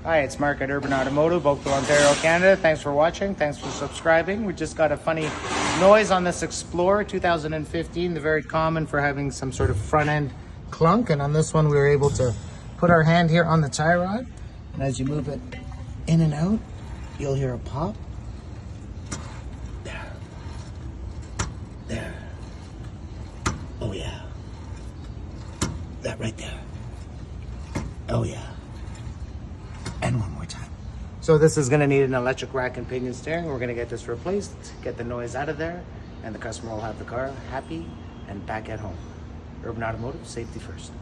Hi, it's Mark at Urban Automotive, Oakville, Ontario, Canada. Thanks for watching. Thanks for subscribing. We just got a funny noise on this Explorer 2015. They're very common for having some sort of front end clunk. And on this one, we were able to put our hand here on the tie rod. And as you move it in and out, you'll hear a pop. There. There. Oh yeah. That right there. Oh yeah. And one more time. So this is going to need an electric rack and pinion steering. We're going to get this replaced, get the noise out of there, and the customer will have the car happy and back at home. Urban Automotive, safety first.